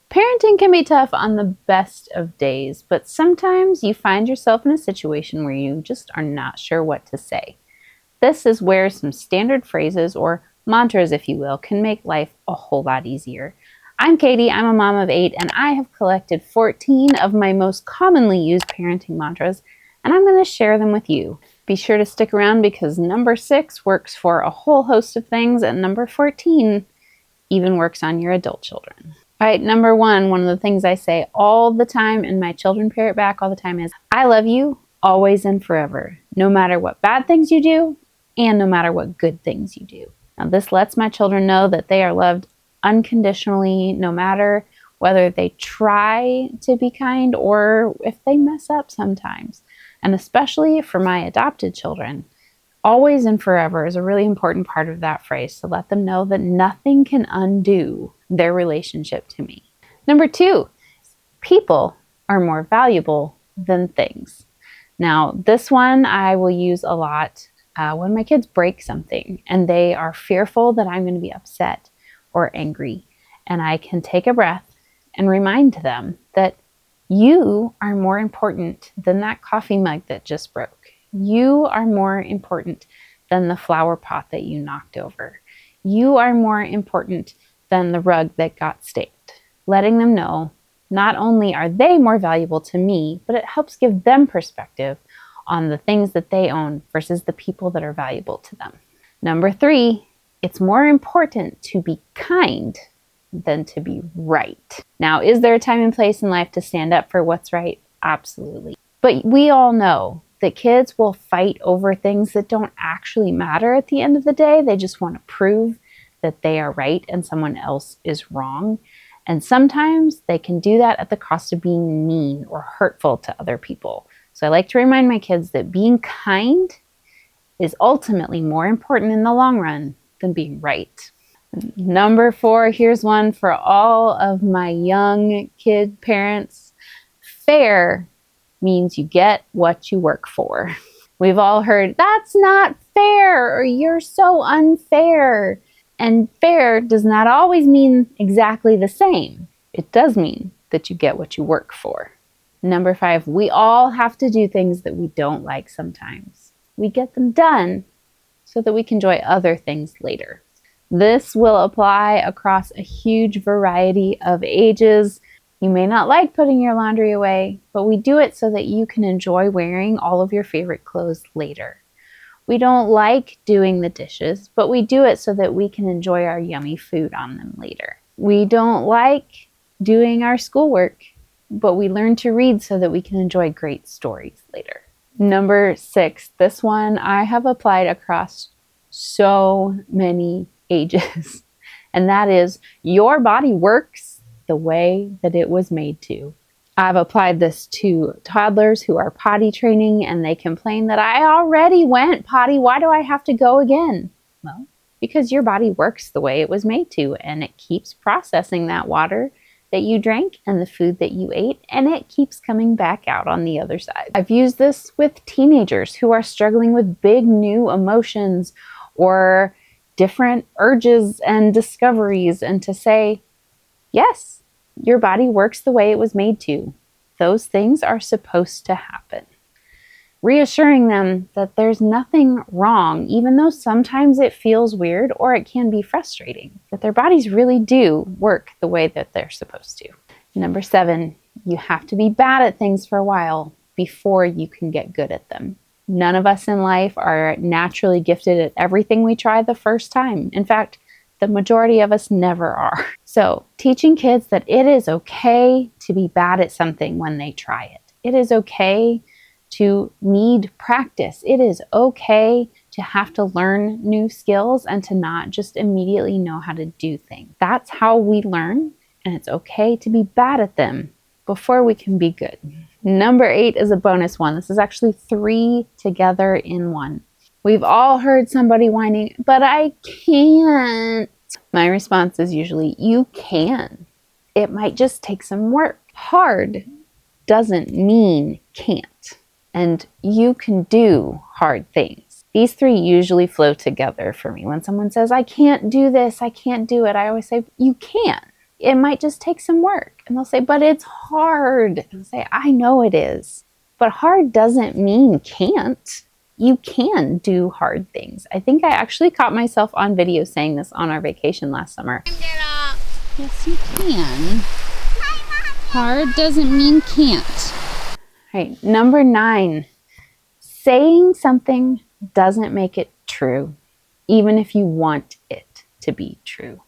Parenting can be tough on the best of days, but sometimes you find yourself in a situation where you just are not sure what to say. This is where some standard phrases, or mantras if you will, can make life a whole lot easier. I'm Katie, I'm a mom of 8, and I have collected 14 of my most commonly used parenting mantras, and I'm going to share them with you. Be sure to stick around because number 6 works for a whole host of things, and number 14 even works on your adult children. All right, number 1, one of the things I say all the time, and my children parrot back all the time, is, I love you always and forever, no matter what bad things you do, and no matter what good things you do. Now, this lets my children know that they are loved unconditionally, no matter whether they try to be kind or if they mess up sometimes. And especially for my adopted children, always and forever is a really important part of that phrase, to let them know that nothing can undo their relationship to me. Number 2, people are more valuable than things. Now, this one I will use a lot when my kids break something and they are fearful that I'm going to be upset or angry. And I can take a breath and remind them that you are more important than that coffee mug that just broke. You are more important than the flower pot that you knocked over. You are more important than the rug that got stained. Letting them know not only are they more valuable to me, but it helps give them perspective on the things that they own versus the people that are valuable to them. Number 3, it's more important to be kind than to be right. Now, is there a time and place in life to stand up for what's right? Absolutely. But we all know that kids will fight over things that don't actually matter at the end of the day. They just want to prove that they are right and someone else is wrong. And sometimes they can do that at the cost of being mean or hurtful to other people. So I like to remind my kids that being kind is ultimately more important in the long run than being right. Number 4, here's one for all of my young kid parents. Fair means you get what you work for. We've all heard, that's not fair, or you're so unfair. And fair does not always mean exactly the same. It does mean that you get what you work for. Number 5, we all have to do things that we don't like sometimes. We get them done so that we can enjoy other things later. This will apply across a huge variety of ages. You may not like putting your laundry away, but we do it so that you can enjoy wearing all of your favorite clothes later. We don't like doing the dishes, but we do it so that we can enjoy our yummy food on them later. We don't like doing our schoolwork, but we learn to read so that we can enjoy great stories later. Number 6, this one I have applied across so many ages, and that is, your body works the way that it was made to. I've applied this to toddlers who are potty training and they complain that I already went potty, why do I have to go again? Well, because your body works the way it was made to, and it keeps processing that water that you drank and the food that you ate, and it keeps coming back out on the other side. I've used this with teenagers who are struggling with big new emotions or different urges and discoveries, and to say, yes, your body works the way it was made to. Those things are supposed to happen. Reassuring them that there's nothing wrong, even though sometimes it feels weird or it can be frustrating, that their bodies really do work the way that they're supposed to. Number 7, you have to be bad at things for a while before you can get good at them. None of us in life are naturally gifted at everything we try the first time. In fact, the majority of us never are. So teaching kids that it is okay to be bad at something when they try it. It is okay to need practice. It is okay to have to learn new skills and to not just immediately know how to do things. That's how we learn, and it's okay to be bad at them before we can be good. Number 8 is a bonus one. This is actually 3 together in one. We've all heard somebody whining, but I can't. My response is usually, you can. It might just take some work. Hard doesn't mean can't. And you can do hard things. These 3 usually flow together for me. When someone says, I can't do this, I can't do it, I always say, you can. it might just take some work. And they'll say, but it's hard. And I'll say, I know it is. But hard doesn't mean can't. You can do hard things. I think I actually caught myself on video saying this on our vacation last summer. Yes, you can. Hard doesn't mean can't. All right, number 9. Saying something doesn't make it true, even if you want it to be true.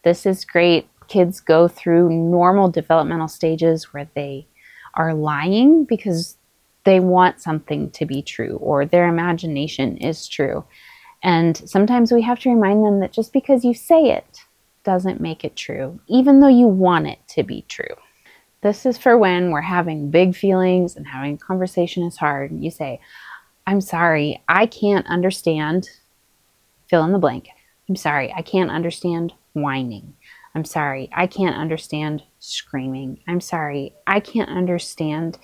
This is great. Kids go through normal developmental stages where they are lying because they want something to be true or their imagination is true. And sometimes we have to remind them that just because you say it doesn't make it true, even though you want it to be true. This is for when we're having big feelings and having a conversation is hard. You say, I'm sorry, I can't understand, fill in the blank. I'm sorry, I can't understand whining. I'm sorry, I can't understand screaming. I'm sorry, I can't understand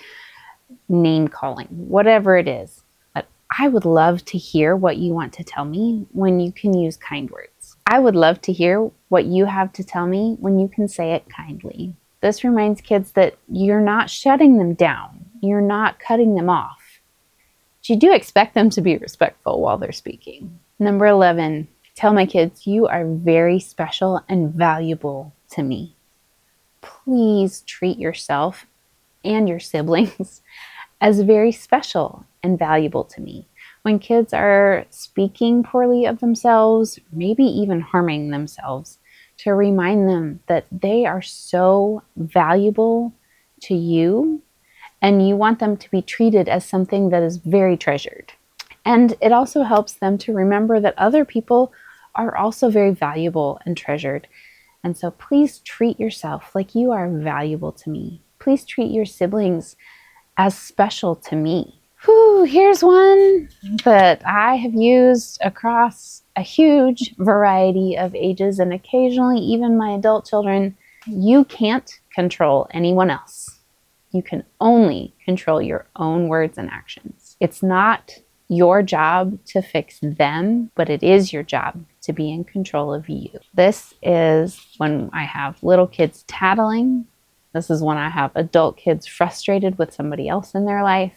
name calling, whatever it is. But I would love to hear what you want to tell me when you can use kind words. I would love to hear what you have to tell me when you can say it kindly. This reminds kids that you're not shutting them down. You're not cutting them off. But you do expect them to be respectful while they're speaking. Number 11, tell my kids, you are very special and valuable to me. Please treat yourself and your siblings as very special and valuable to me. When kids are speaking poorly of themselves, maybe even harming themselves, to remind them that they are so valuable to you and you want them to be treated as something that is very treasured. And it also helps them to remember that other people are also very valuable and treasured. And so please treat yourself like you are valuable to me. Please treat your siblings as special to me. Whew, here's one that I have used across a huge variety of ages and occasionally even my adult children. You can't control anyone else. You can only control your own words and actions. It's not your job to fix them, but it is your job to be in control of you. This is when I have little kids tattling. This is when I have adult kids frustrated with somebody else in their life.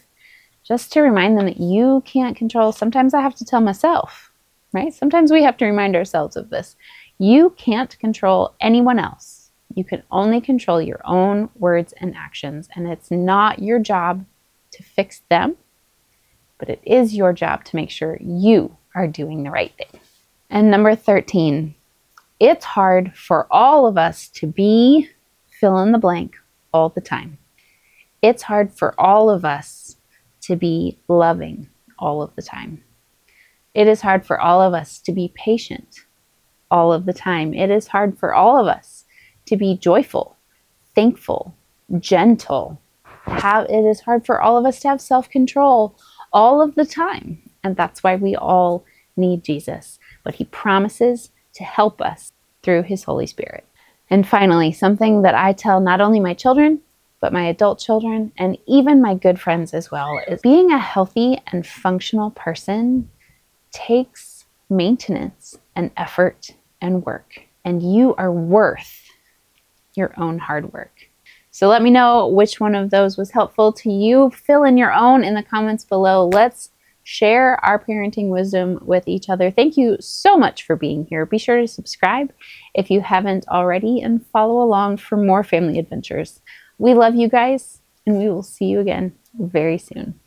Just to remind them that you can't control. Sometimes I have to tell myself, right? Sometimes we have to remind ourselves of this. You can't control anyone else. You can only control your own words and actions. And it's not your job to fix them, but it is your job to make sure you are doing the right thing. And number 13, it's hard for all of us to be fill in the blank all the time. It's hard for all of us to be loving all of the time. It is hard for all of us to be patient all of the time. It is hard for all of us to be joyful, thankful, gentle. It is hard for all of us to have self-control all of the time. And that's why we all need Jesus. But he promises to help us through his Holy Spirit. And finally, something that I tell not only my children, but my adult children and even my good friends as well, is being a healthy and functional person takes maintenance and effort and work. And you are worth your own hard work. So let me know which one of those was helpful to you. Fill in your own in the comments below. Let's share our parenting wisdom with each other. Thank you so much for being here. Be sure to subscribe if you haven't already and follow along for more family adventures. We love you guys, and we will see you again very soon.